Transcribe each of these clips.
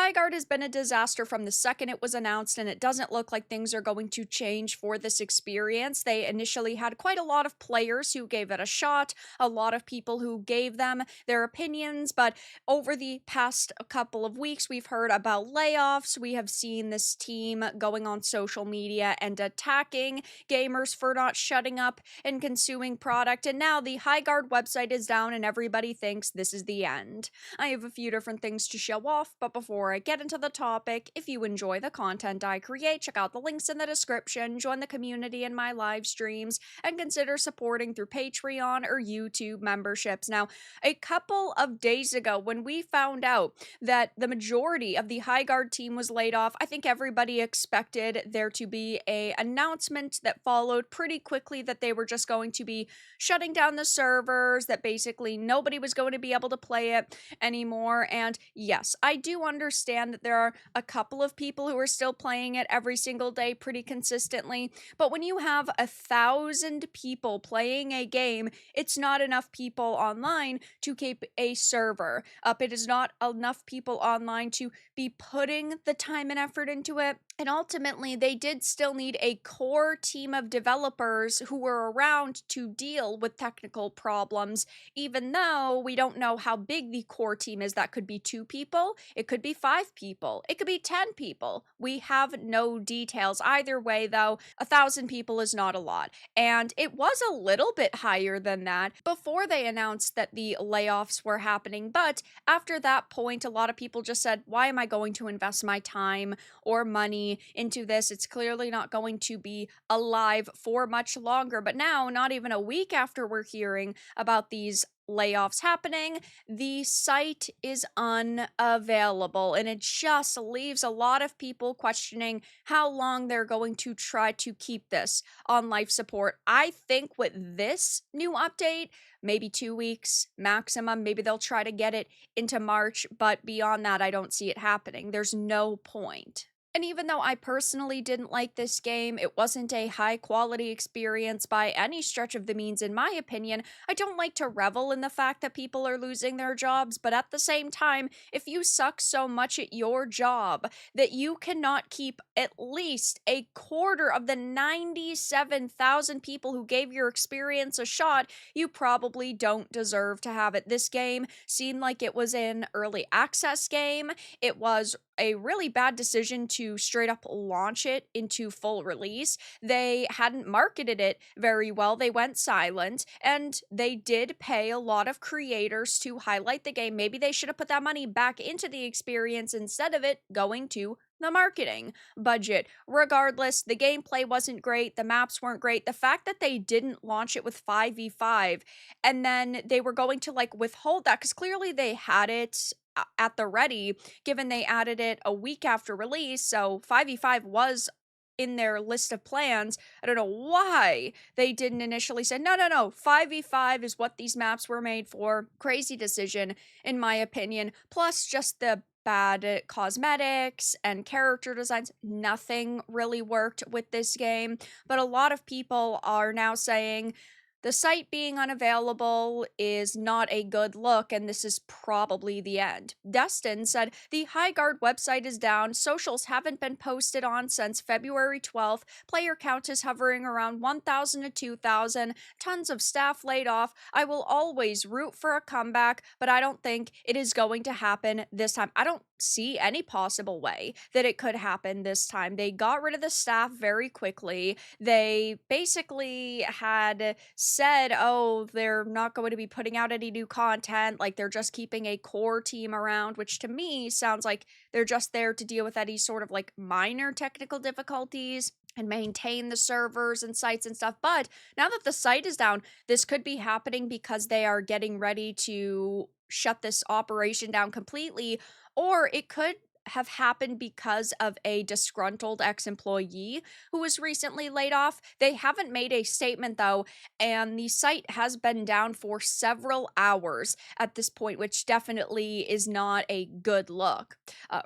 Highguard has been a disaster from the second it was announced, and it doesn't look like things are going to change for this experience. They initially had quite a lot of players who gave it a shot, a lot of people who gave them their opinions, but over the past couple of weeks, we've heard about layoffs. We have seen this team going on social media and attacking gamers for not shutting up and consuming product, and now the Highguard website is down and everybody thinks this is the end. I have a few different things to show off, but before I get into the topic, if you enjoy the content I create, check out the links in the description, join the community in my live streams, and consider supporting through Patreon or YouTube memberships. Now, a couple of days ago, when we found out that the majority of the Highguard team was laid off, I think everybody expected there to be a announcement that followed pretty quickly that they were just going to be shutting down the servers, that basically nobody was going to be able to play it anymore. And yes, I do understand that there are a couple of people who are still playing it every single day pretty consistently, but when you have 1,000 people playing a game, it's not enough people online to keep a server up. It is not enough people online to be putting the time and effort into it. And ultimately, they did still need a core team of developers who were around to deal with technical problems, even though we don't know how big the core team is. That could be 2 people, it could be 5 people, it could be 10 people. We have no details. Either way, though, 1,000 people is not a lot. And it was a little bit higher than that before they announced that the layoffs were happening. But after that point, a lot of people just said, why am I going to invest my time or money into this? It's clearly not going to be alive for much longer. But now, not even a week after we're hearing about these layoffs happening, the site is unavailable, and it just leaves a lot of people questioning how long they're going to try to keep this on life support. I think with this new update, maybe 2 weeks maximum, maybe they'll try to get it into March, but beyond that, I don't see it happening. There's no point. And even though I personally didn't like this game, it wasn't a high quality experience by any stretch of the means, in my opinion. I don't like to revel in the fact that people are losing their jobs, but at the same time, if you suck so much at your job that you cannot keep at least a quarter of the 97,000 people who gave your experience a shot, you probably don't deserve to have it. This game seemed like it was an early access game. It was a really bad decision to straight up launch it into full release. They hadn't marketed it very well. They went silent, and they did pay a lot of creators to highlight the game. Maybe they should have put that money back into the experience instead of it going to the marketing budget. Regardless, the gameplay wasn't great, the maps weren't great. The fact that they didn't launch it with 5v5 and then they were going to like withhold that, because clearly they had it at the ready, given they added it a week after release, so 5v5 was in their list of plans. I don't know why they didn't initially say, no, 5v5 is what these maps were made for. Crazy decision, in my opinion. Plus, just the bad cosmetics and character designs. Nothing really worked with this game, but a lot of people are now saying the site being unavailable is not a good look, and this is probably the end. Dustin said, the Highguard website is down, socials haven't been posted on since February 12th, player count is hovering around 1,000 to 2,000, tons of staff laid off. I will always root for a comeback, but I don't think it is going to happen this time. I don't see any possible way that it could happen this time. They got rid of the staff very quickly. They basically had said, oh, they're not going to be putting out any new content, like they're just keeping a core team around, which to me sounds like they're just there to deal with any sort of like minor technical difficulties and maintain the servers and sites and stuff. But now that the site is down, this could be happening because they are getting ready to shut this operation down completely, or it could have happened because of a disgruntled ex-employee who was recently laid off. They haven't made a statement though, and the site has been down for several hours at this point, which definitely is not a good look.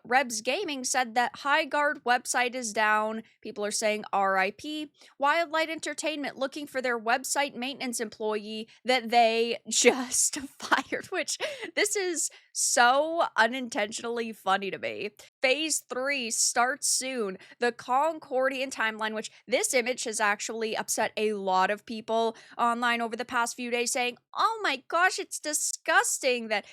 Rebs Gaming said that Highguard website is down. People are saying RIP. Wildlight Entertainment looking for their website maintenance employee that they just fired, which this is so unintentionally funny to me. say. Phase 3 starts soon. The Concordian timeline, which this image has actually upset a lot of people online over the past few days, saying, oh my gosh, it's disgusting that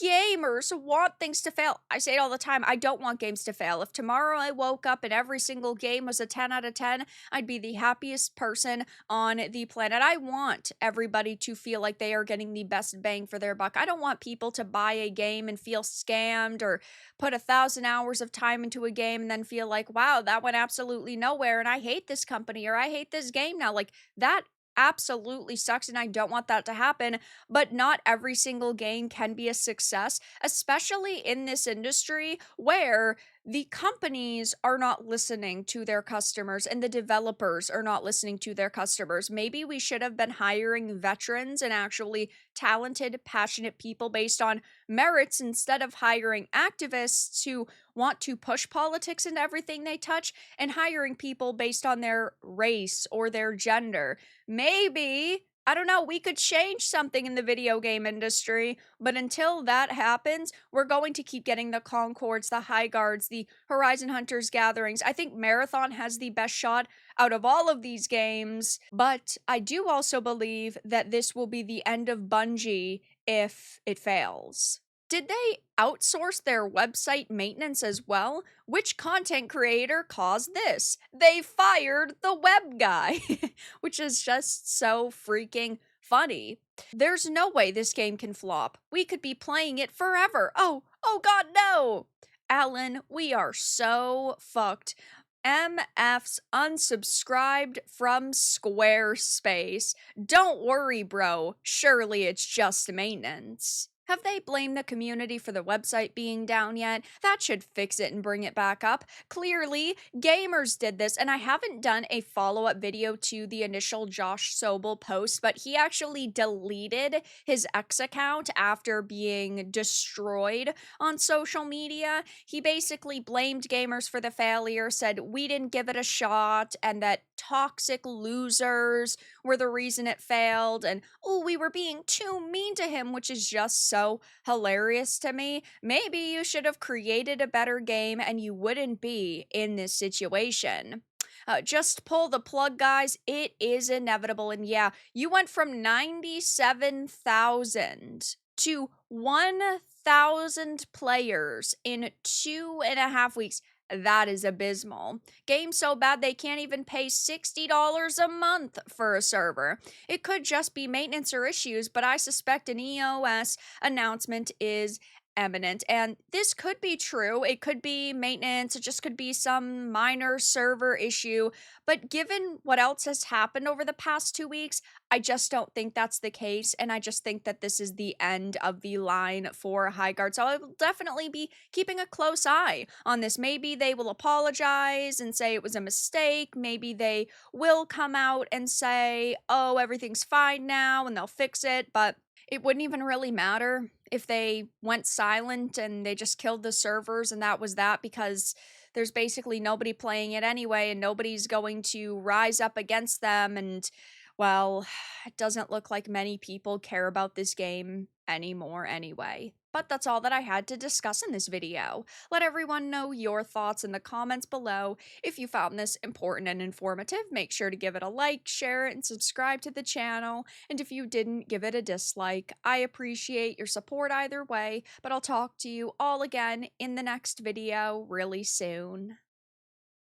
gamers want things to fail. I say it all the time. I don't want games to fail. If tomorrow I woke up and every single game was a 10 out of 10, I'd be the happiest person on the planet. I want everybody to feel like they are getting the best bang for their buck. I don't want people to buy a game and feel scammed, or put 1,000 hours of time into a game and then feel like, wow, that went absolutely nowhere and I hate this company or I hate this game now. Like, that absolutely sucks and I don't want that to happen. But not every single game can be a success, especially in this industry where the companies are not listening to their customers and the developers are not listening to their customers. Maybe we should have been hiring veterans and actually talented, passionate people based on merits instead of hiring activists who want to push politics into everything they touch and hiring people based on their race or their gender. Maybe, I don't know, we could change something in the video game industry, but until that happens, we're going to keep getting the Concords, the Highguards, the Horizon Hunters gatherings. I think Marathon has the best shot out of all of these games, but I do also believe that this will be the end of Bungie if it fails. Did they outsource their website maintenance as well? Which content creator caused this? They fired the web guy, which is just so freaking funny. There's no way this game can flop. We could be playing it forever. Oh god, no! Alan, we are so fucked. MF's unsubscribed from Squarespace. Don't worry, bro. Surely it's just maintenance. Have they blamed the community for the website being down yet? That should fix it and bring it back up. Clearly, gamers did this, and I haven't done a follow-up video to the initial Josh Sobel post, but he actually deleted his X account after being destroyed on social media. He basically blamed gamers for the failure, said we didn't give it a shot, and that toxic losers were the reason it failed, and oh, we were being too mean to him, which is just so hilarious to me. Maybe you should have created a better game and you wouldn't be in this situation. Just pull the plug, guys. It is inevitable. And yeah, you went from 97,000 to 1,000 players in 2.5 weeks. That is abysmal. Games so bad they can't even pay $60 a month for a server. It could just be maintenance or issues, but I suspect an EOS announcement is imminent. And this could be true. It could be maintenance. It just could be some minor server issue. But given what else has happened over the past 2 weeks, I just don't think that's the case. And I just think that this is the end of the line for Highguard. So I will definitely be keeping a close eye on this. Maybe they will apologize and say it was a mistake. Maybe they will come out and say, oh, everything's fine now and they'll fix it. But it wouldn't even really matter if they went silent and they just killed the servers and that was that, because there's basically nobody playing it anyway and nobody's going to rise up against them. And well, it doesn't look like many people care about this game anymore anyway. But that's all that I had to discuss in this video. Let everyone know your thoughts in the comments below. If you found this important and informative, make sure to give it a like, share it, and subscribe to the channel. And if you didn't, give it a dislike. I appreciate your support either way, but I'll talk to you all again in the next video really soon.